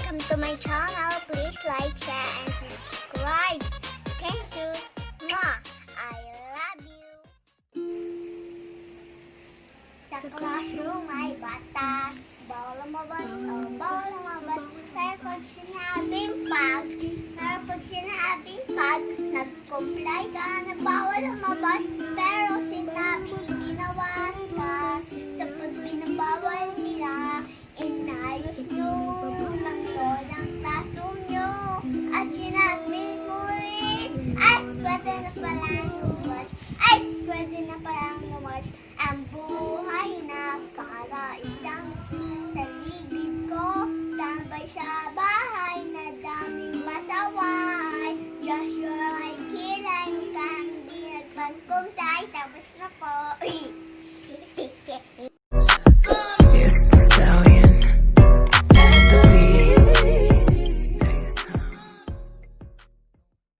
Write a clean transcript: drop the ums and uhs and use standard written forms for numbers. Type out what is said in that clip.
welcome to my channel. Please like, share, and subscribe. Thank you. Mwah! I love you. Sa classroom ay batas, bawal lumabas, bawal lumabas. Pero pag sinabing pag, nag-comply ka na bawal lumabas. Pero sinabing ginawa ka, sa pag binabawal nila, inayos nyo ng lolang classroom nyo. At sinabing mo rin, ay pwede na palang lumas. Ang buhay na para isang sa ligid ko. Tambay sa bahay na daming masaway. Just your kilay, mukhang di nagpagkumpay. Tapos na po.